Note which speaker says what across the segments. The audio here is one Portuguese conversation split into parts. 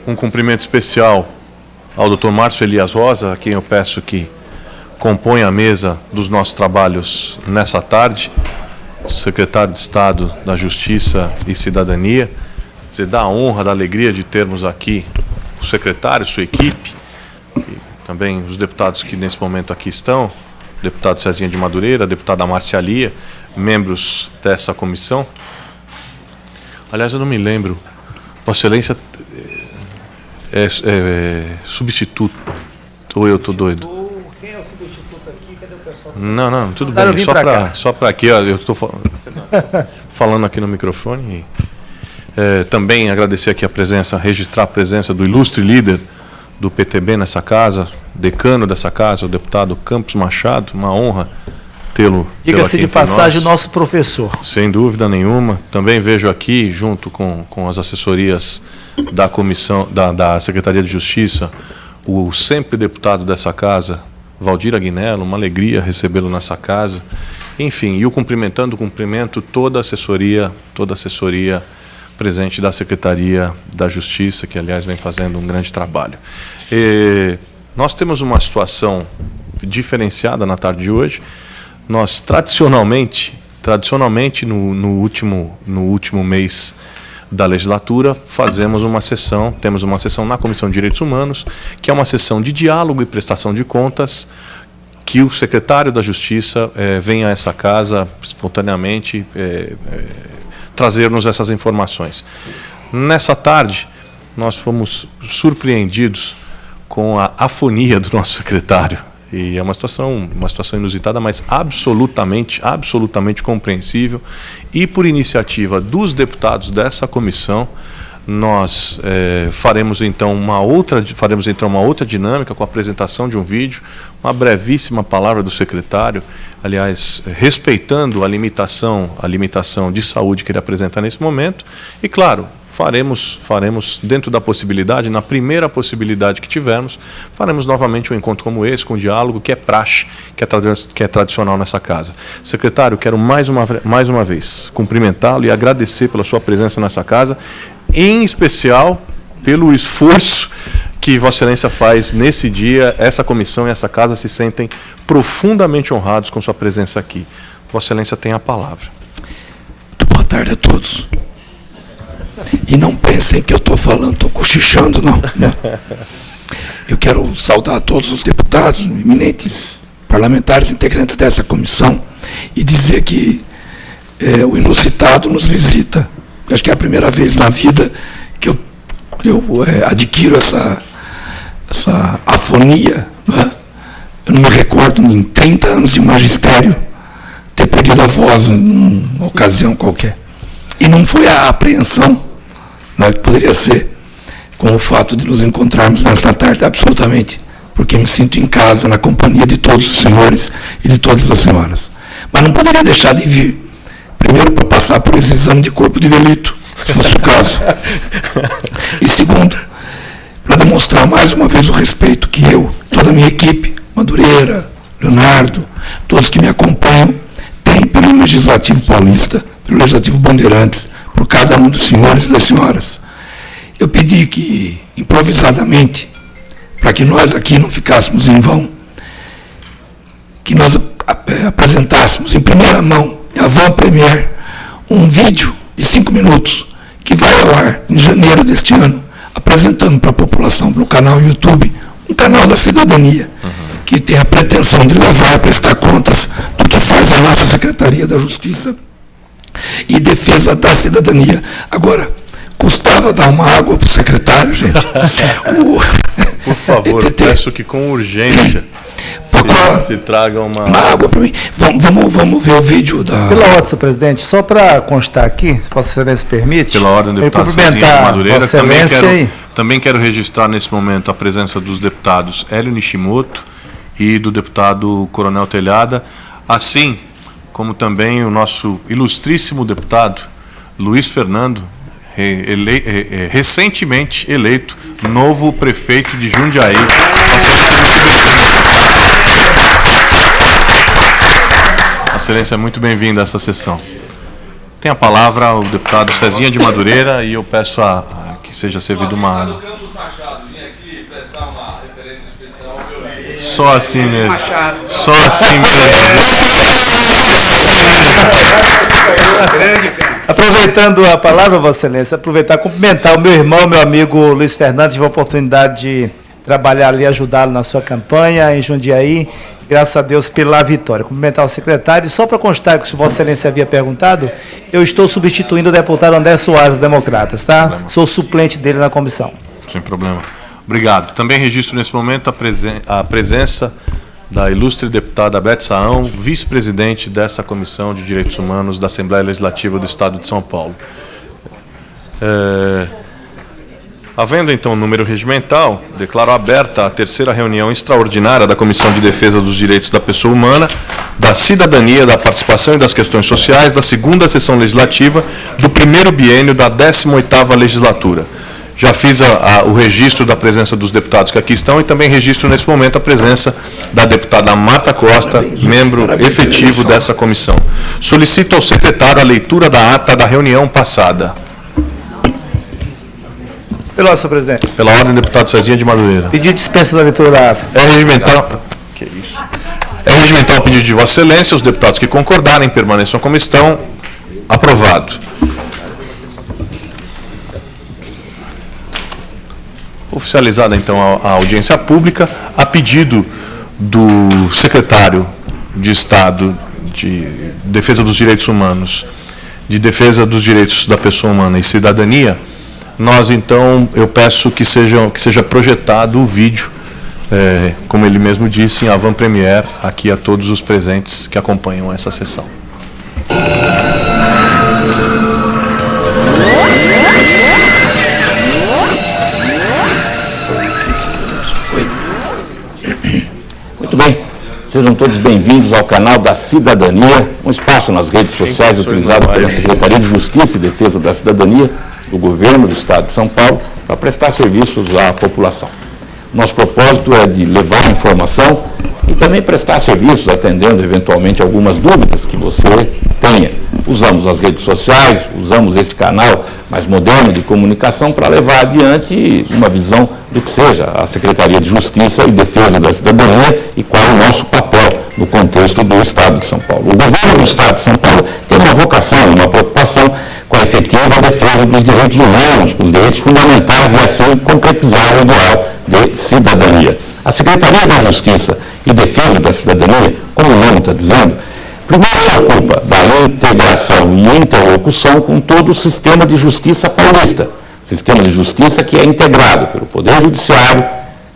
Speaker 1: Um cumprimento especial ao Dr. Márcio Elias Rosa, a quem eu peço que compõe a mesa dos nossos trabalhos nessa tarde, secretário de Estado da Justiça e Cidadania. Dizer, dá a honra, da alegria de termos aqui o secretário, sua equipe, e também os deputados que nesse momento aqui estão, o deputado Cezinha de Madureira, a deputada Márcia Lia, membros dessa comissão. Aliás, eu não me lembro, Vossa Excelência é substituto, ou eu estou doido?
Speaker 2: Quem é o substituto aqui? Cadê o pessoal?
Speaker 1: Não, tudo bem, só para aqui, ó, eu estou falando aqui no microfone. Também agradecer aqui a presença, registrar a presença do ilustre líder do PTB nessa casa, decano dessa casa, o deputado Campos Machado, uma honra tê-lo.
Speaker 2: Diga-se de passagem, o nosso professor.
Speaker 1: Sem dúvida nenhuma. Também vejo aqui, junto com as assessorias da comissão, da Secretaria de Justiça, o sempre deputado dessa casa, Valdir Aguinello, uma alegria recebê-lo nessa casa. Enfim, e o cumprimento toda a assessoria presente da Secretaria da Justiça, que, aliás, vem fazendo um grande trabalho. Nós temos uma situação diferenciada na tarde de hoje. Nós, tradicionalmente no último mês da legislatura, temos uma sessão na Comissão de Direitos Humanos, que é uma sessão de diálogo e prestação de contas, que o secretário da Justiça vem a essa casa espontaneamente trazer-nos essas informações. Nessa tarde, nós fomos surpreendidos com a afonia do nosso secretário. E é uma situação inusitada, mas absolutamente compreensível. E por iniciativa dos deputados dessa comissão, nós faremos então uma outra dinâmica com a apresentação de um vídeo, uma brevíssima palavra do secretário, aliás, respeitando a limitação de saúde que ele apresenta nesse momento. E, claro, faremos dentro da possibilidade, na primeira possibilidade que tivermos, faremos novamente um encontro como esse, com um diálogo que é praxe, que é tradicional nessa casa. Secretário, quero mais uma vez cumprimentá-lo e agradecer pela sua presença nessa casa, em especial pelo esforço que Vossa Excelência faz nesse dia. Essa comissão e essa casa se sentem profundamente honrados com sua presença aqui. Vossa Excelência tem a palavra.
Speaker 3: Muito boa tarde a todos. E não pensem que eu estou falando, estou cochichando, não. Eu quero saudar todos os deputados, eminentes parlamentares integrantes dessa comissão, e dizer que o inusitado nos visita. Acho que é a primeira vez na vida que eu adquiro essa afonia. Né? Eu não me recordo, em 30 anos de magistério, ter perdido a voz em uma ocasião qualquer. E não foi a apreensão, né, que poderia ser, com o fato de nos encontrarmos nesta tarde, absolutamente, porque me sinto em casa, na companhia de todos os senhores e de todas as senhoras. Mas não poderia deixar de vir, primeiro, para passar por esse exame de corpo de delito, se fosse o caso. E segundo, para demonstrar mais uma vez o respeito que eu, toda a minha equipe, Madureira, Leonardo, todos que me acompanham, têm pelo Legislativo Paulista, pelo Legislativo Bandeirantes, por cada um dos senhores e das senhoras. Eu pedi que, improvisadamente, para que nós aqui não ficássemos em vão, que nós apresentássemos em primeira mão, em avant-première, um vídeo de 5 minutos, que vai ao ar em janeiro deste ano, apresentando para a população, pelo canal YouTube, um canal da cidadania, que tem a pretensão de levar a prestar contas do que faz a nossa Secretaria da Justiça e Defesa da Cidadania. Agora, custava dar uma água para o secretário, gente.
Speaker 1: Por favor, peço que com urgência se traga uma
Speaker 3: água para mim. Vamos ver o vídeo da...
Speaker 2: Pela ordem, senhor presidente, só para constar aqui, se Vossa Excelência permite.
Speaker 1: Pela ordem do deputado Cezinha de Madureira, também quero registrar nesse momento a presença dos deputados Hélio Nishimoto e do deputado Coronel Telhada, assim como também o nosso ilustríssimo deputado Luiz Fernando, recentemente eleito novo prefeito de Jundiaí. Excelência, muito bem-vindo a essa sessão. Tem a palavra o deputado Cezinha de Madureira e eu peço que que seja servido uma água. Só assim mesmo. Só assim mesmo.
Speaker 2: Aproveitando a palavra, Vossa Excelência, aproveitar e cumprimentar o meu irmão, meu amigo Luiz Fernando, tive a oportunidade de trabalhar ali, ajudá-lo na sua campanha em Jundiaí, graças a Deus pela vitória. Cumprimentar o secretário, e só para constar que se Vossa Excelência havia perguntado, eu estou substituindo o deputado André Soares, Democratas, tá? Sou suplente dele na comissão.
Speaker 1: Sem problema. Obrigado. Também registro nesse momento a presença da ilustre deputada Beth Saão, vice-presidente dessa Comissão de Direitos Humanos da Assembleia Legislativa do Estado de São Paulo. Havendo, então, número regimental, declaro aberta a terceira reunião extraordinária da Comissão de Defesa dos Direitos da Pessoa Humana, da Cidadania, da Participação e das Questões Sociais, da segunda sessão legislativa do primeiro biênio da 18ª legislatura. Já fiz o registro da presença dos deputados que aqui estão e também registro nesse momento a presença da deputada Marta Costa, membro efetivo dessa comissão. Solicito ao secretário a leitura da ata da reunião passada.
Speaker 2: Pela ordem, senhor presidente.
Speaker 1: Pela ordem, deputado Cezinha de Madureira.
Speaker 2: Pedir dispensa da leitura da ata.
Speaker 1: É regimental o pedido de Vossa Excelência. Os deputados que concordarem permaneçam como estão. Aprovado. Oficializada, então, a audiência pública, a pedido do secretário de Estado de Defesa dos Direitos Humanos, de Defesa dos Direitos da Pessoa Humana e Cidadania, nós, então, eu peço que seja projetado o vídeo, como ele mesmo disse, em avant-première, aqui a todos os presentes que acompanham essa sessão.
Speaker 4: Muito bem, sejam todos bem-vindos ao canal da Cidadania, um espaço nas redes sociais utilizado pela Secretaria de Justiça e Defesa da Cidadania do Governo do Estado de São Paulo para prestar serviços à população. Nosso propósito é de levar informação e também prestar serviços, atendendo eventualmente algumas dúvidas que você tenha. Usamos as redes sociais, usamos este canal mais moderno de comunicação para levar adiante uma visão do que seja a Secretaria de Justiça e Defesa da Cidadania e qual é o nosso papel no contexto do Estado de São Paulo. O governo do Estado de São Paulo tem uma vocação, uma preocupação com a efetiva defesa dos direitos humanos, dos direitos fundamentais e assim concretizar o ideal de cidadania. A Secretaria da Justiça e Defesa da Cidadania, como o nome está dizendo, primeiro se ocupa da integração e interlocução com todo o sistema de justiça paulista. Sistema de justiça que é integrado pelo Poder Judiciário,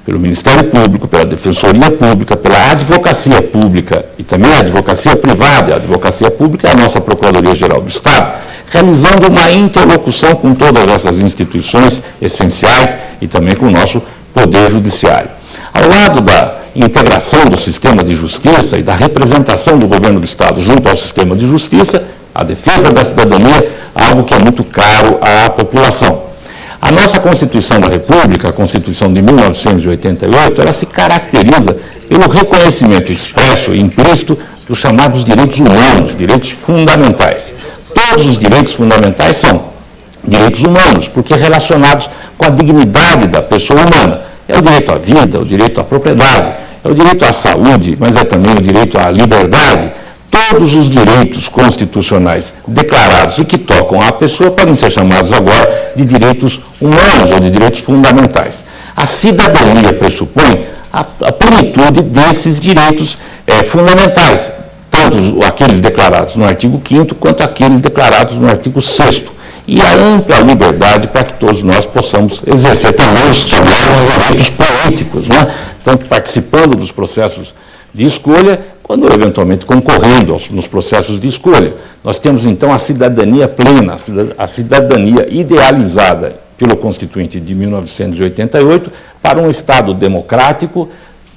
Speaker 4: pelo Ministério Público, pela Defensoria Pública, pela Advocacia Pública e também a Advocacia Privada. A Advocacia Pública é a nossa Procuradoria-Geral do Estado, realizando uma interlocução com todas essas instituições essenciais e também com o nosso Poder Judiciário. Ao lado da integração do sistema de justiça e da representação do governo do Estado junto ao sistema de justiça, a defesa da cidadania, algo que é muito caro à população. A nossa Constituição da República, a Constituição de 1988, ela se caracteriza pelo reconhecimento expresso e implícito dos chamados direitos humanos, direitos fundamentais. Todos os direitos fundamentais são direitos humanos, porque relacionados com a dignidade da pessoa humana. É o direito à vida, o direito à propriedade, é o direito à saúde, mas é também o direito à liberdade. Todos os direitos constitucionais declarados e que tocam à pessoa podem ser chamados agora de direitos humanos ou de direitos fundamentais. A cidadania pressupõe a plenitude desses direitos fundamentais, tanto aqueles declarados no artigo 5º quanto aqueles declarados no artigo 6º. E a ampla liberdade para que todos nós possamos exercer também os chamados direitos políticos, né? Tanto participando dos processos de escolha, quando eventualmente concorrendo nos processos de escolha. Nós temos então a cidadania plena, a cidadania idealizada pelo Constituinte de 1988 para um Estado democrático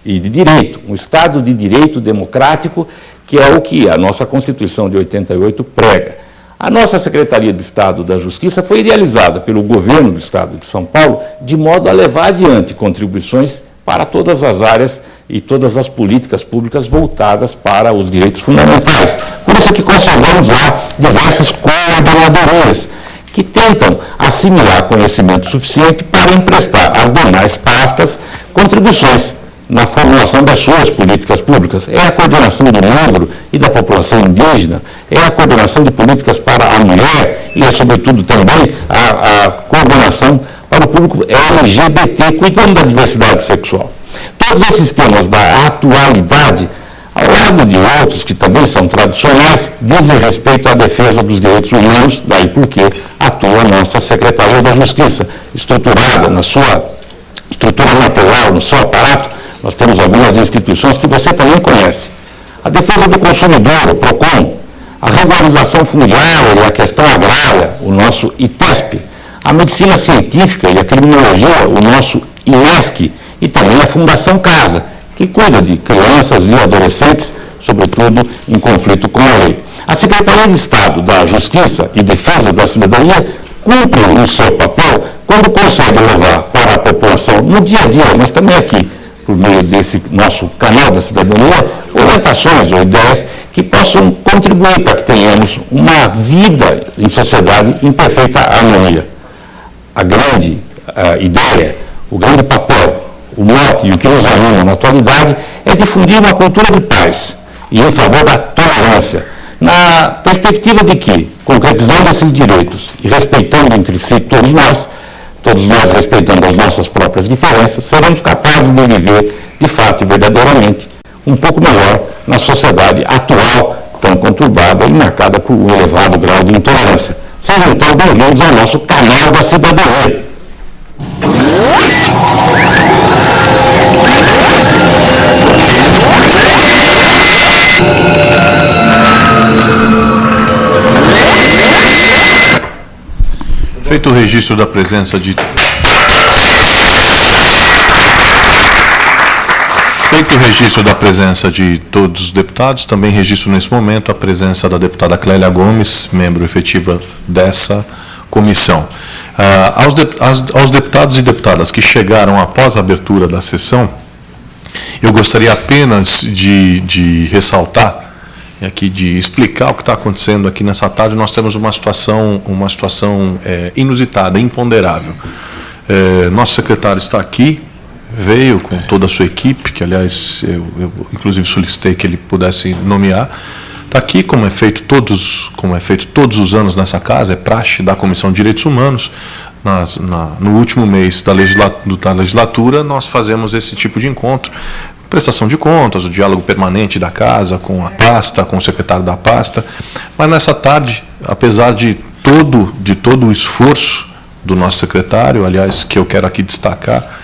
Speaker 4: e de direito, um Estado de direito democrático, que é o que a nossa Constituição de 88 prega. A nossa Secretaria de Estado da Justiça foi idealizada pelo governo do Estado de São Paulo de modo a levar adiante contribuições para todas as áreas e todas as políticas públicas voltadas para os direitos fundamentais. Por isso que conservamos lá diversas coordenadorias que tentam assimilar conhecimento suficiente para emprestar às demais pastas contribuições na formulação das suas políticas públicas. É a coordenação do negro e da população indígena, é a coordenação de políticas para a mulher e, sobretudo, também a coordenação para o público LGBT, cuidando da diversidade sexual. Todos esses temas da atualidade, ao lado de outros que também são tradicionais, dizem respeito à defesa dos direitos humanos, daí porque atua a nossa Secretaria da Justiça, estruturada na sua estrutura material, no seu aparato. Nós temos algumas instituições que você também conhece. A defesa do consumidor, o PROCON, a regularização fundiária e a questão agrária, o nosso ITESP, a medicina científica e a criminologia, o nosso INESC, e também a Fundação Casa, que cuida de crianças e adolescentes, sobretudo em conflito com a lei. A Secretaria de Estado da Justiça e Defesa da Cidadania cumpre o seu papel quando consegue levar para a população, no dia a dia, mas também aqui, por meio desse nosso canal da cidadania, orientações ou ideias que possam contribuir para que tenhamos uma vida em sociedade em perfeita harmonia. A grande ideia, o grande papel, o mote e o que nos anima na atualidade é difundir uma cultura de paz e em favor da tolerância, na perspectiva de que, concretizando esses direitos e respeitando entre si todos nós respeitando as nossas próprias diferenças, seremos capazes de viver, de fato e verdadeiramente, um pouco melhor na sociedade atual, tão conturbada e marcada por um elevado grau de intolerância. Sejam então bem-vindos ao nosso canal da cidadania.
Speaker 1: Feito o registro da presença de... Feito o registro da presença de todos os deputados, também registro nesse momento a presença da deputada Clélia Gomes, membro efetiva dessa comissão. Aos deputados e deputadas que chegaram após a abertura da sessão, eu gostaria apenas de ressaltar, aqui de explicar o que está acontecendo aqui nessa tarde. Nós temos uma situação inusitada, imponderável. Nosso secretário está aqui, veio com toda a sua equipe, que aliás eu inclusive solicitei que ele pudesse nomear. Está aqui, como é feito todos os anos nessa casa, é praxe da Comissão de Direitos Humanos. No último mês da legislatura, nós fazemos esse tipo de encontro, prestação de contas, o diálogo permanente da casa com a pasta, com o secretário da pasta. Mas nessa tarde, apesar de todo o esforço do nosso secretário, aliás, que eu quero aqui destacar,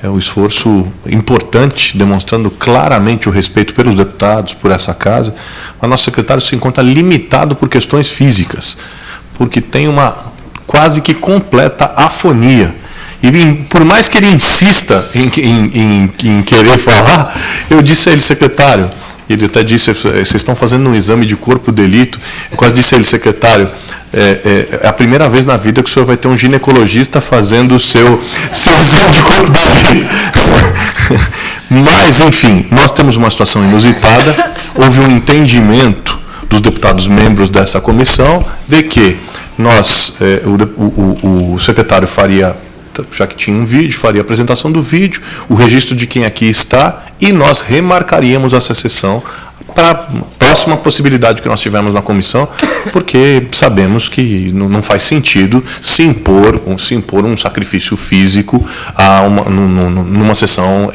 Speaker 1: é um esforço importante, demonstrando claramente o respeito pelos deputados, por essa casa, mas nosso secretário se encontra limitado por questões físicas, porque tem uma quase que completa afonia. E por mais que ele insista em querer falar, eu disse a ele, secretário, ele até disse, vocês estão fazendo um exame de corpo de delito, eu quase disse a ele, secretário, é a primeira vez na vida que o senhor vai ter um ginecologista fazendo o seu exame de corpo de delito. Mas, enfim, nós temos uma situação inusitada, houve um entendimento dos deputados membros dessa comissão de que o secretário faria, já que tinha um vídeo, faria a apresentação do vídeo, o registro de quem aqui está, e nós remarcaríamos essa sessão para a próxima possibilidade que nós tivermos na comissão, porque sabemos que não faz sentido se impor um sacrifício físico numa sessão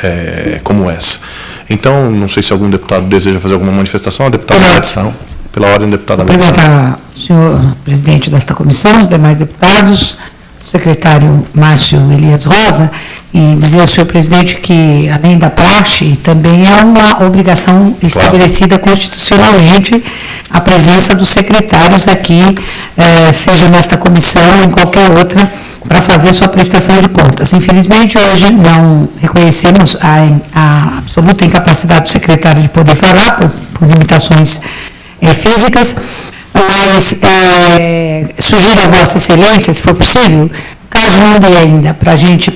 Speaker 1: como essa. Então, não sei se algum deputado deseja fazer alguma manifestação. A deputada Medição, pela ordem, deputada Medição.
Speaker 5: Cumprimentar o senhor presidente desta comissão, os demais deputados, o secretário Márcio Elias Rosa, e dizer ao senhor presidente que, além da praxe, também é uma obrigação estabelecida constitucionalmente a presença dos secretários aqui, seja nesta comissão ou em qualquer outra, para fazer sua prestação de contas. Infelizmente, hoje não reconhecemos a absoluta incapacidade do secretário de poder falar, por limitações físicas, mas sugiro a Vossa Excelência, se for possível, caso não dê ainda para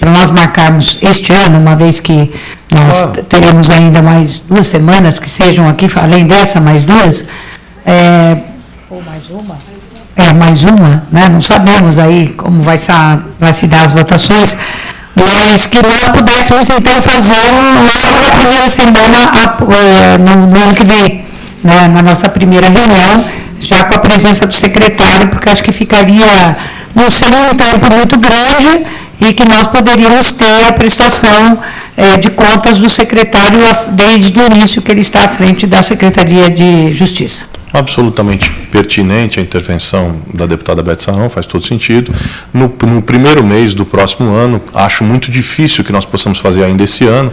Speaker 5: nós marcarmos este ano, uma vez que nós teremos ainda mais 2 semanas, que sejam aqui, além dessa, mais 2, ou mais uma, mais uma, né? Não sabemos aí como vai se dar as votações, mas que nós pudéssemos então fazer logo na primeira semana no ano que vem, né? Na nossa primeira reunião, já com a presença do secretário, porque acho que ficaria não seria um tempo muito grande e que nós poderíamos ter a prestação de contas do secretário desde o início que ele está à frente da Secretaria de Justiça.
Speaker 1: Absolutamente pertinente a intervenção da deputada Beth Sarrão, faz todo sentido. No primeiro mês do próximo ano, acho muito difícil que nós possamos fazer ainda esse ano.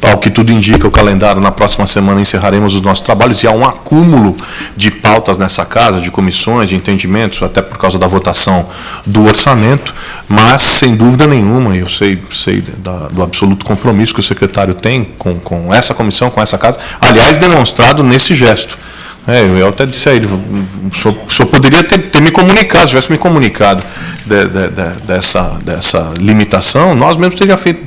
Speaker 1: Ao que tudo indica, o calendário, na próxima semana encerraremos os nossos trabalhos e há um acúmulo de pautas nessa casa, de comissões, de entendimentos, até por causa da votação do orçamento, mas, sem dúvida nenhuma, eu sei do absoluto compromisso que o secretário tem com essa comissão, com essa casa, aliás, demonstrado nesse gesto. Eu até disse a ele, o senhor poderia ter me comunicado, se tivesse me comunicado dessa limitação, nós mesmos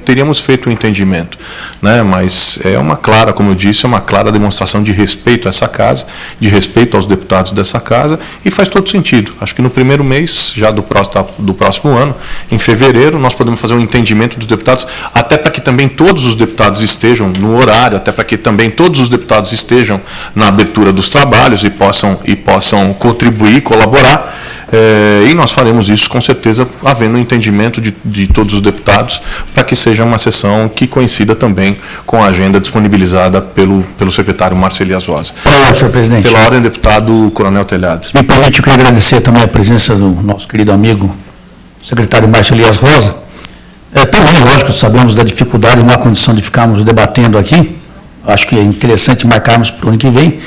Speaker 1: teríamos feito um entendimento, né? Mas é uma clara, como eu disse, é uma clara demonstração de respeito a essa casa, de respeito aos deputados dessa casa, e faz todo sentido. Acho que no primeiro mês, já do próximo ano, em fevereiro, nós podemos fazer um entendimento dos deputados, até para que também todos os deputados estejam no horário, até para que também todos os deputados estejam na abertura dos trabalhos e possam contribuir, colaborar, e nós faremos isso com certeza havendo um entendimento de todos os deputados para que seja uma sessão que coincida também com a agenda disponibilizada pelo secretário Márcio Elias Rosa.
Speaker 3: Olá, senhor presidente.
Speaker 1: Pela ordem, deputado Coronel Telhados.
Speaker 3: Me permite que eu agradecer também a presença do nosso querido amigo, secretário Márcio Elias Rosa. Também, lógico, sabemos da dificuldade, não há condição de ficarmos debatendo aqui. Acho que é interessante marcarmos para o ano que vem,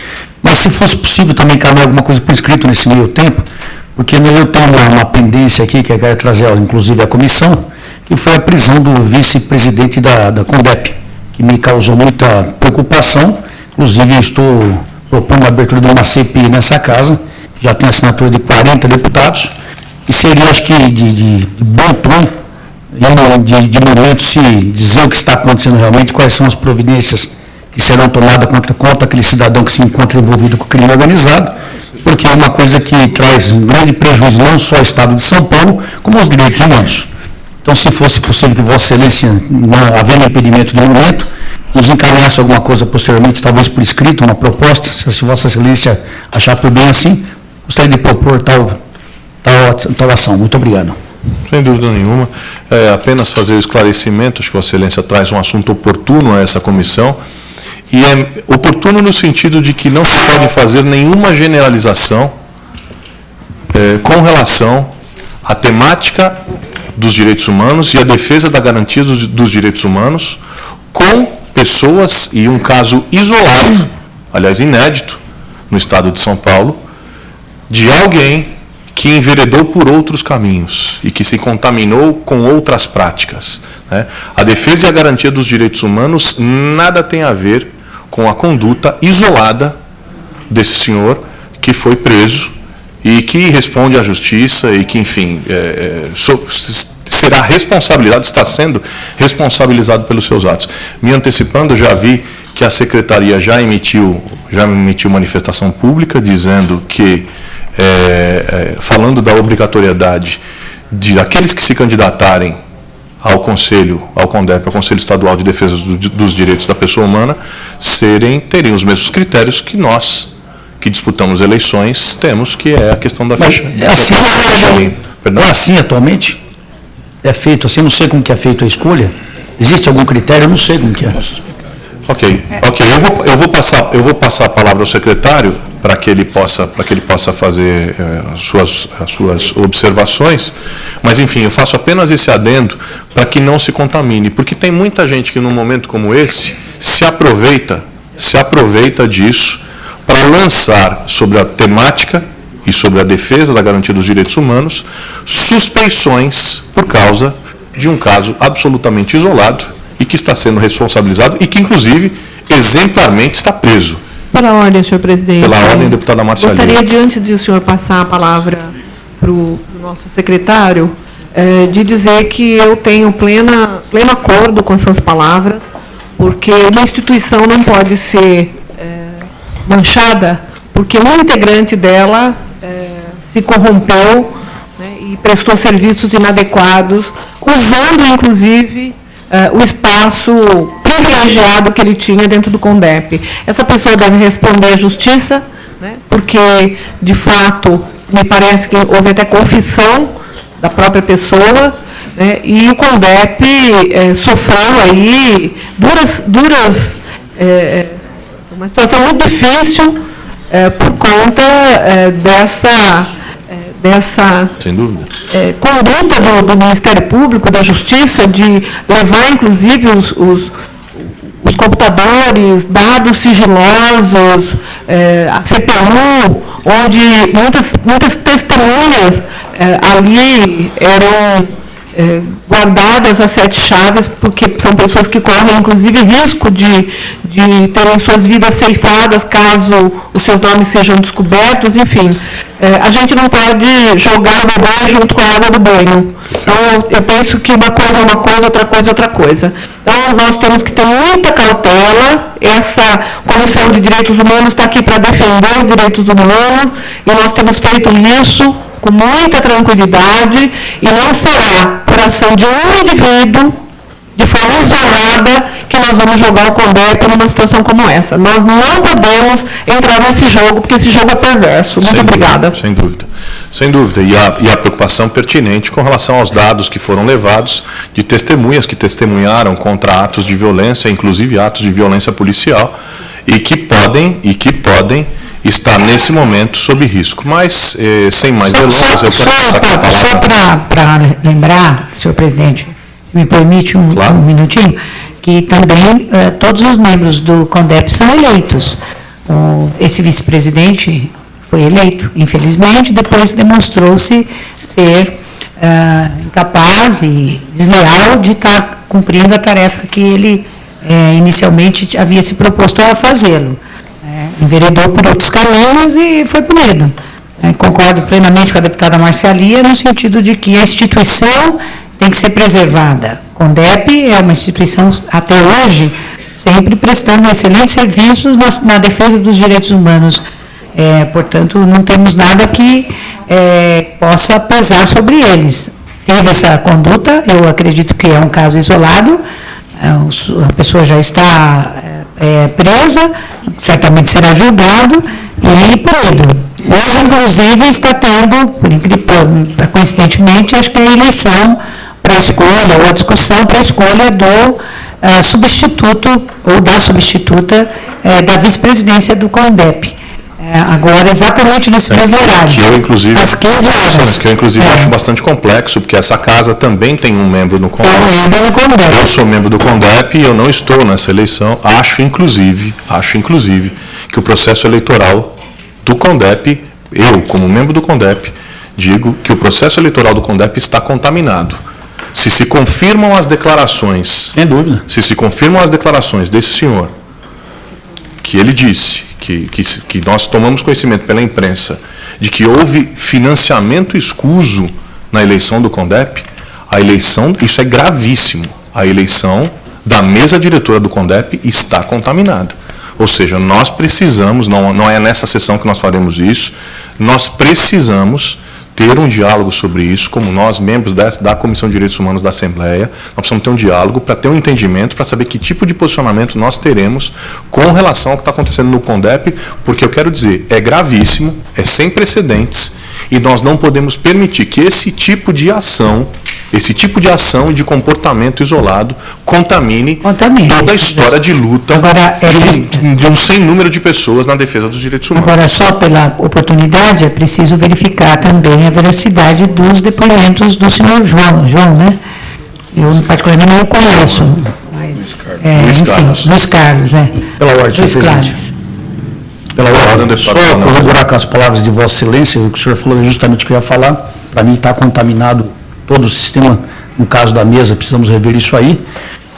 Speaker 3: mas se fosse possível também caminhar alguma coisa por escrito nesse meio tempo, porque eu tenho uma pendência aqui que eu quero trazer, inclusive, à comissão, que foi a prisão do vice-presidente da Condep, que me causou muita preocupação. Inclusive, eu estou propondo a abertura de uma CPI nessa casa, já tem assinatura de 40 deputados, e seria, acho que, de bom tom, de momento, se dizer o que está acontecendo realmente, quais são as providências que serão tomadas contra aquele cidadão que se encontra envolvido com o crime organizado, porque é uma coisa que traz um grande prejuízo não só ao Estado de São Paulo, como aos direitos humanos. Então, se fosse possível que Vossa Excelência, não havendo impedimento de momento, nos encaminhasse alguma coisa posteriormente, talvez por escrito, uma proposta, se Vossa Excelência achar por bem assim, gostaria de propor tal ação. Muito obrigado.
Speaker 1: Sem dúvida nenhuma. Apenas fazer o esclarecimento, acho que Vossa Excelência traz um assunto oportuno a essa comissão, e é oportuno no sentido de que não se pode fazer nenhuma generalização com relação à temática dos direitos humanos e à defesa da garantia dos direitos humanos com pessoas, e um caso isolado, aliás inédito, no estado de São Paulo, de alguém que enveredou por outros caminhos e que se contaminou com outras práticas, né? A defesa e a garantia dos direitos humanos nada tem a ver com a conduta isolada desse senhor que foi preso e que responde à justiça e que, enfim, será responsabilizado, está sendo responsabilizado pelos seus atos. Me antecipando, já vi que a Secretaria já emitiu manifestação pública dizendo que, falando da obrigatoriedade de aqueles que se candidatarem ao Conselho, ao CONDEP, ao Conselho Estadual de Defesa dos Direitos da Pessoa Humana, teriam os mesmos critérios que nós, que disputamos eleições, temos, que é a questão da ficha.
Speaker 3: É assim atualmente? É feito assim? Não sei como que é feita a escolha. Existe algum critério? Eu não sei como que é.
Speaker 1: Ok. Eu vou passar a palavra ao secretário para que ele possa fazer as suas observações, mas enfim, eu faço apenas esse adendo para que não se contamine, porque tem muita gente que num momento como esse se aproveita disso para lançar sobre a temática e sobre a defesa da garantia dos direitos humanos suspeições por causa de um caso absolutamente isolado e que está sendo responsabilizado e que, inclusive, exemplarmente está preso.
Speaker 6: Pela ordem, senhor presidente.
Speaker 1: Pela ordem, deputada Márcia.
Speaker 6: Gostaria, antes de o senhor passar a palavra para o nosso secretário, de dizer que eu tenho pleno acordo com as suas palavras, porque uma instituição não pode ser manchada porque um integrante dela se corrompeu, né, e prestou serviços inadequados, usando, inclusive, o espaço privilegiado que ele tinha dentro do CONDEP. Essa pessoa deve responder à justiça, né, porque, de fato, me parece que houve até confissão da própria pessoa, né, e o CONDEP sofreu aí uma situação muito difícil por conta dessa
Speaker 1: Sem dúvida.
Speaker 6: conduta do Ministério Público, da Justiça, de levar, inclusive, os computadores, dados sigilosos, a CPU, onde muitas testemunhas ali eram guardadas as 7 chaves, porque são pessoas que correm, inclusive, risco de terem suas vidas ceifadas caso os seus nomes sejam descobertos, enfim. A gente não pode jogar o bebê junto com a água do banho. Então, eu penso que uma coisa é uma coisa, outra coisa é outra coisa. Então, nós temos que ter muita cautela. Essa Comissão de Direitos Humanos está aqui para defender os direitos humanos, e nós temos feito isso com muita tranquilidade, e não será por ação de um indivíduo, de forma isolada, que nós vamos jogar o CONDEP numa situação como essa. Nós não podemos entrar nesse jogo, porque esse jogo é perverso. Muito obrigada.
Speaker 1: Sem dúvida. Sem dúvida. E a preocupação pertinente com relação aos dados que foram levados de testemunhas que testemunharam contra atos de violência, inclusive atos de violência policial, e que podem está nesse momento sob risco. Mas, sem mais delongas, eu quero passar a palavra.
Speaker 5: Só para lembrar, senhor presidente, se me permite um minutinho, que também todos os membros do CONDEP são eleitos. Esse vice-presidente foi eleito, infelizmente, depois demonstrou-se ser incapaz e desleal de estar cumprindo a tarefa que ele inicialmente havia se proposto a fazê-lo. Enveredou por outros caminhos e foi punido. Concordo plenamente com a deputada Marcialia, no sentido de que a instituição tem que ser preservada. O CONDEP é uma instituição, até hoje, sempre prestando excelentes serviços na defesa dos direitos humanos. Portanto, não temos nada que possa pesar sobre eles. Teve essa conduta, eu acredito que é um caso isolado, a pessoa já está presa, certamente será julgado e punido. Hoje, inclusive, está tendo, coincidentemente, acho que a eleição para a escolha, ou a discussão para a escolha do substituto, ou da substituta da vice-presidência do CONDEP. Agora, exatamente nesse mesmo horário.
Speaker 1: Que eu, inclusive,
Speaker 5: às 15 horas.
Speaker 1: Que eu, inclusive, acho bastante complexo, porque essa casa também tem um membro no CONDEP. Eu sou membro do CONDEP e eu não estou nessa eleição. Acho, inclusive, que o processo eleitoral do CONDEP, eu, como membro do CONDEP, digo que o processo eleitoral do CONDEP está contaminado. Se confirmam as declarações...
Speaker 7: Sem dúvida.
Speaker 1: Se confirmam as declarações desse senhor, que ele disse... Que nós tomamos conhecimento pela imprensa de que houve financiamento escuso na eleição do CONDEP, isso é gravíssimo. A eleição da mesa diretora do CONDEP está contaminada. Ou seja, nós precisamos, não é nessa sessão que nós faremos isso, nós precisamos ter um diálogo sobre isso, como nós, membros da Comissão de Direitos Humanos da Assembleia, nós precisamos ter um diálogo para ter um entendimento, para saber que tipo de posicionamento nós teremos com relação ao que está acontecendo no CONDEP, porque eu quero dizer, é gravíssimo, é sem precedentes, e nós não podemos permitir que esse tipo de ação e de comportamento isolado contamine toda a história de luta de um sem número de pessoas na defesa dos direitos humanos.
Speaker 5: Agora, só pela oportunidade, é preciso verificar também a veracidade dos depoimentos do senhor João, né? Eu, particularmente, não o conheço. Luiz Carlos.
Speaker 7: Pela ordem, senhor presidente. Pela ordem, só corroborar com as palavras de Vossa Excelência, o que o senhor falou é justamente o que eu ia falar. Para mim está contaminado todo o sistema, no caso da mesa, precisamos rever isso aí.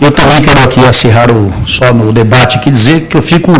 Speaker 7: Eu também quero aqui acirrar só no debate aqui, dizer que eu fico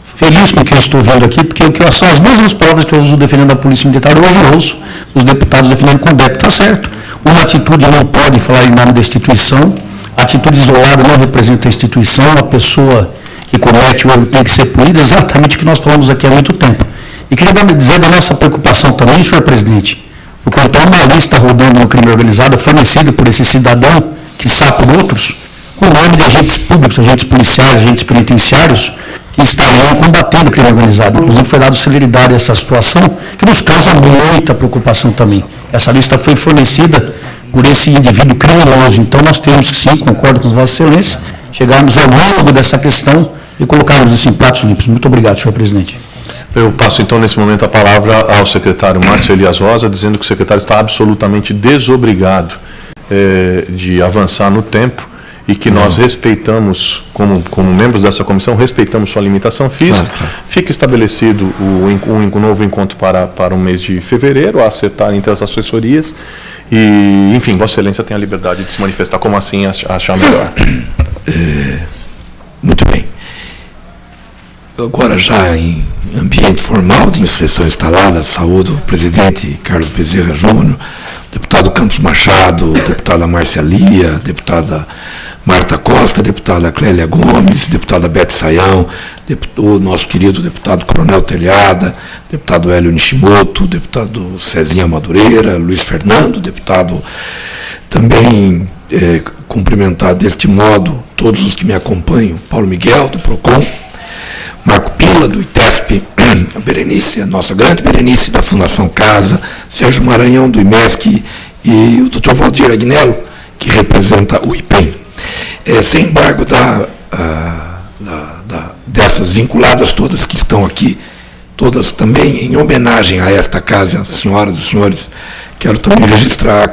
Speaker 7: feliz com o que eu estou vendo aqui, porque são as mesmas palavras que eu uso defendendo a Polícia Militar, hoje eu ouço os deputados defendendo o CONDEP. Está certo, uma atitude não pode falar em nome da instituição, a atitude isolada não representa a instituição, a pessoa que comete o erro tem que ser punida, exatamente o que nós falamos aqui há muito tempo. E queria dizer da nossa preocupação também, senhor presidente, porque tem uma lista rodando no crime organizado fornecida por esse cidadão, que está por outros, com o nome de agentes públicos, agentes policiais, agentes penitenciários, que estariam combatendo o crime organizado. Inclusive foi dado celeridade a essa situação, que nos causa muita preocupação também. Essa lista foi fornecida por esse indivíduo criminoso. Então nós temos que, sim, concordo com Vossa Excelência, chegarmos ao âmago dessa questão e colocarmos isso em pratos limpos. Muito obrigado, senhor presidente.
Speaker 1: Eu passo, então, nesse momento, a palavra ao secretário Márcio Elias Rosa, dizendo que o secretário está absolutamente desobrigado de avançar no tempo e que nós respeitamos, como membros dessa comissão, respeitamos sua limitação física. Fica estabelecido um novo encontro para o mês de fevereiro, a acertar entre as assessorias. E, enfim, Vossa Excelência tem a liberdade de se manifestar como assim achar melhor.
Speaker 3: Muito bem. Agora, já em ambiente formal de sessão instalada, saúdo o presidente Carlos Bezerra Júnior, deputado Campos Machado, deputada Márcia Lia, deputada Marta Costa, deputada Clélia Gomes, deputada Bete Sayão, o nosso querido deputado Coronel Telhada, deputado Hélio Nishimoto, deputado Cezinha Madureira, Luiz Fernando, deputado também cumprimentar deste modo todos os que me acompanham, Paulo Miguel, do PROCON, Marco Pila, do ITESP, a Berenice, a nossa grande Berenice, da Fundação Casa, Sérgio Maranhão, do IMESC, e o Dr. Valdir Agnello, que representa o IPEM. Sem embargo dessas vinculadas todas que estão aqui, todas também em homenagem a esta casa, a senhoras e os senhores, quero também registrar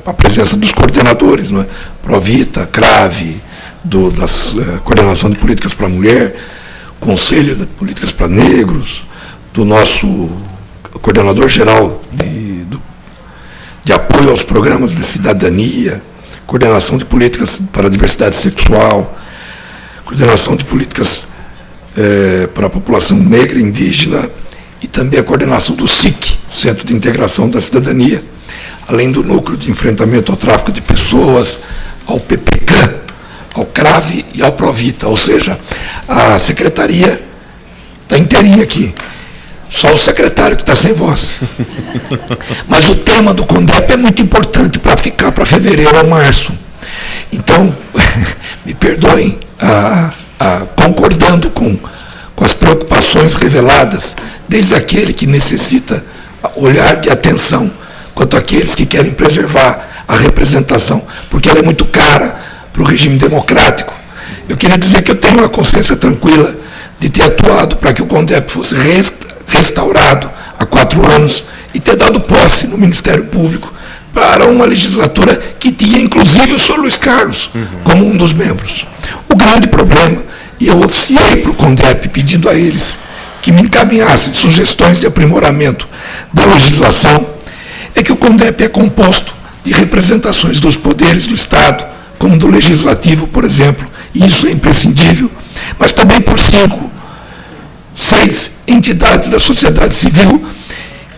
Speaker 3: a presença dos coordenadores, não é? Provita, CRAVE, da Coordenação de Políticas para a Mulher, Conselho de Políticas para Negros, do nosso coordenador-geral de apoio aos programas de cidadania, Coordenação de Políticas para a Diversidade Sexual, Coordenação de Políticas para a População Negra e Indígena, e também a coordenação do SIC, Centro de Integração da Cidadania, além do Núcleo de Enfrentamento ao Tráfico de Pessoas, ao PPCAM, ao CRAVE e ao Provita, ou seja, a secretaria está inteirinha aqui. Só o secretário que está sem voz. Mas o tema do CONDEP é muito importante para ficar para fevereiro ou março. Então, me perdoem, concordando com as preocupações reveladas, desde aquele que necessita olhar de atenção, quanto aqueles que querem preservar a representação, porque ela é muito cara para o regime democrático. Eu queria dizer que eu tenho uma consciência tranquila de ter atuado para que o CONDEP fosse restaurado há 4 anos e ter dado posse no Ministério Público para uma legislatura que tinha, inclusive, o senhor Luiz Carlos como um dos membros. O grande problema, e eu oficiei para o CONDEP pedindo a eles que me encaminhassem sugestões de aprimoramento da legislação, é que o CONDEP é composto de representações dos poderes do Estado, como do Legislativo, por exemplo, e isso é imprescindível, mas também por 6 entidades da sociedade civil,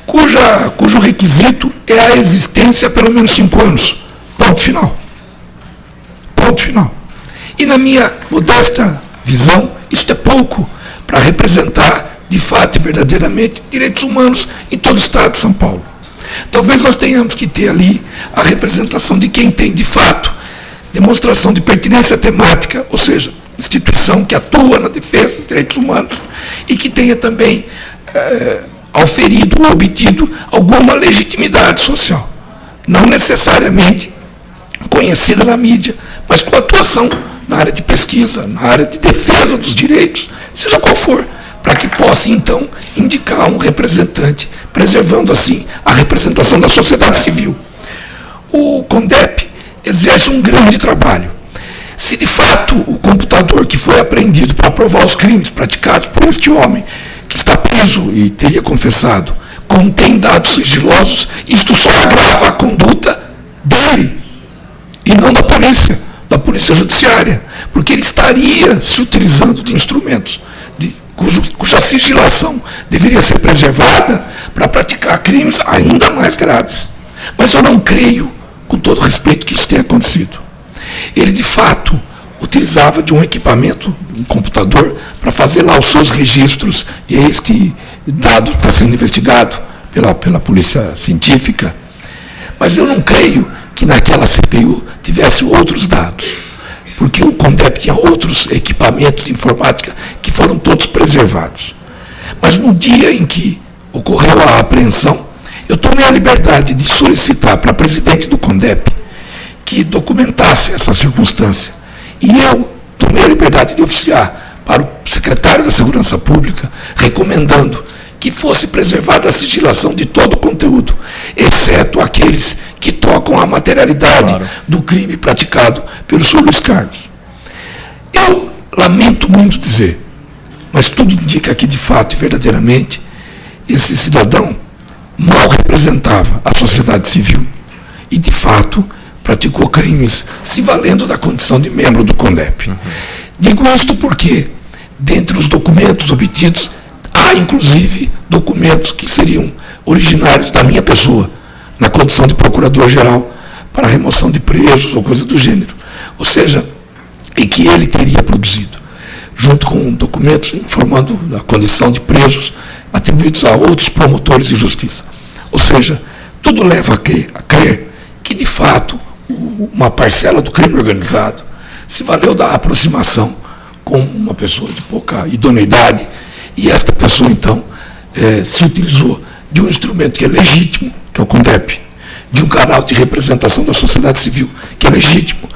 Speaker 3: cujo requisito é a existência há pelo menos 5 anos. Ponto final. Ponto final. E na minha modesta visão, isso é pouco para representar, de fato e verdadeiramente, direitos humanos em todo o Estado de São Paulo. Talvez nós tenhamos que ter ali a representação de quem tem, de fato, demonstração de pertinência temática, ou seja, instituição que atua na defesa dos direitos humanos e que tenha também auferido ou obtido alguma legitimidade social, não necessariamente conhecida na mídia, mas com atuação na área de pesquisa, na área de defesa dos direitos, seja qual for, para que possa, então, indicar um representante, preservando, assim, a representação da sociedade civil. O CONDEP exerce um grande trabalho. Se, de fato, o computador que foi apreendido para provar os crimes praticados por este homem, que está preso e teria confessado, contém dados sigilosos, isto só agrava a conduta dele, e não da polícia judiciária, porque ele estaria se utilizando de instrumentos cuja sigilação deveria ser preservada para praticar crimes ainda mais graves. Mas eu não creio, com todo respeito, que isso tenha acontecido. Ele, de fato, utilizava de um equipamento, um computador, para fazer lá os seus registros, e dado está sendo investigado pela polícia científica, mas eu não creio que naquela CPU tivesse outros dados, porque o CONDEP tinha outros equipamentos de informática que foram todos preservados. Mas no dia em que ocorreu a apreensão, eu tomei a liberdade de solicitar para a presidente do CONDEP que documentasse essa circunstância. E eu tomei a liberdade de oficiar para o secretário da Segurança Pública, recomendando que fosse preservada a sigilação de todo o conteúdo, exceto aqueles que tocam a materialidade do crime praticado pelo senhor Luiz Carlos. Eu lamento muito dizer, mas tudo indica que, de fato e verdadeiramente, esse cidadão mal representava a sociedade civil e, de fato, praticou crimes se valendo da condição de membro do CONDEP. Digo isto porque, dentre os documentos obtidos, há, inclusive, documentos que seriam originários da minha pessoa, na condição de procurador-geral, para remoção de presos ou coisa do gênero. Ou seja, e que ele teria produzido, junto com documentos informando da condição de presos atribuídos a outros promotores de justiça. Ou seja, tudo leva a crer que, de fato, uma parcela do crime organizado se valeu da aproximação com uma pessoa de pouca idoneidade, e esta pessoa, então, se utilizou de um instrumento que é legítimo, que é o CONDEP, de um canal de representação da sociedade civil, que é legítimo,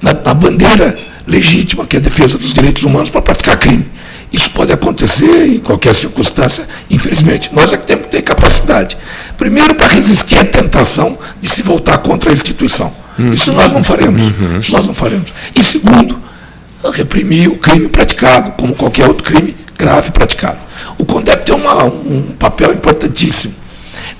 Speaker 3: na bandeira legítima, que é a defesa dos direitos humanos, para praticar crime. Isso pode acontecer em qualquer circunstância, infelizmente. Nós é que temos que ter capacidade. Primeiro, para resistir à tentação de se voltar contra a instituição. Isso nós não faremos. Isso nós não faremos. E segundo, reprimir o crime praticado, como qualquer outro crime grave praticado. O CONDEP tem um papel importantíssimo.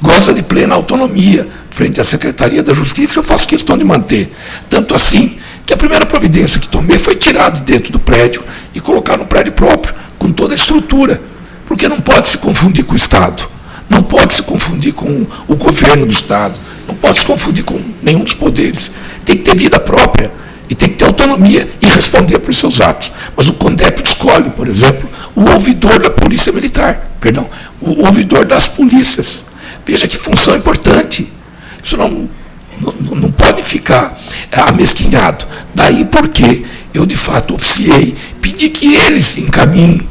Speaker 3: Goza de plena autonomia frente à Secretaria da Justiça, eu faço questão de manter. Tanto assim, que a primeira providência que tomei foi tirar de dentro do prédio e colocar no prédio próprio, com toda a estrutura, porque não pode se confundir com o Estado, não pode se confundir com o governo do Estado, não pode se confundir com nenhum dos poderes. Tem que ter vida própria e tem que ter autonomia e responder por seus atos. Mas o CONDEP escolhe, por exemplo, o ouvidor da Polícia Militar, o ouvidor das polícias. Veja que função importante. Isso não pode ficar amesquinhado. Daí porque eu, de fato, oficiei, pedi que eles encaminhem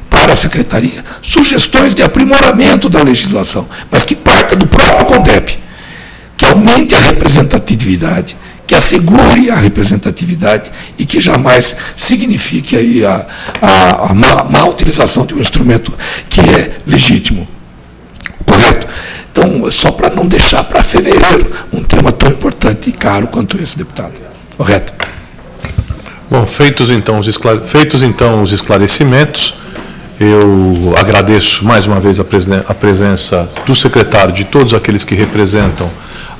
Speaker 3: para a Secretaria sugestões de aprimoramento da legislação, mas que parta do próprio CONDEP, que aumente a representatividade, que assegure a representatividade e que jamais signifique aí a má utilização de um instrumento que é legítimo. Correto? Então, só para não deixar para fevereiro um tema tão importante e caro quanto esse, deputado. Correto?
Speaker 1: Bom, feitos então os esclarecimentos, eu agradeço mais uma vez a presença do secretário, de todos aqueles que representam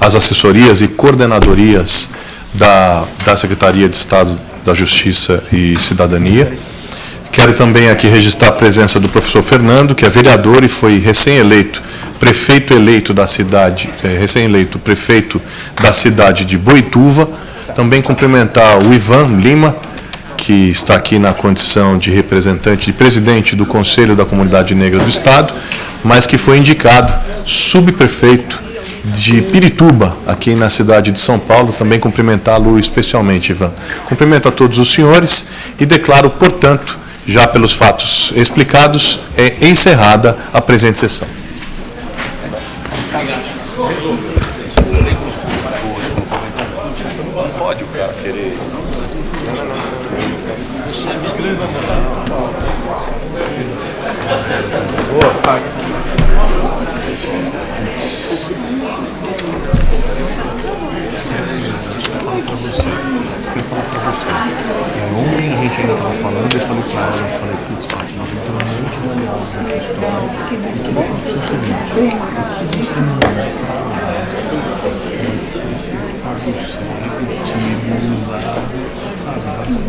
Speaker 1: as assessorias e coordenadorias da Secretaria de Estado da Justiça e Cidadania. Quero também aqui registrar a presença do professor Fernando, que é vereador e foi recém-eleito prefeito eleito da cidade, recém-eleito prefeito da cidade de Boituva. Também cumprimentar o Ivan Lima, que está aqui na condição de representante, de presidente do Conselho da Comunidade Negra do Estado, mas que foi indicado subprefeito de Pirituba, aqui na cidade de São Paulo. Também cumprimentá-lo especialmente, Ivan. Cumprimento a todos os senhores e declaro, portanto, já pelos fatos explicados, encerrada a presente sessão. Pode o cara querer.
Speaker 8: Ontem a gente ainda estava falando, eu falei para ela, eu falei, putz, Paty, nós vamos ter um monte de manual nessa história. E tudo vai ser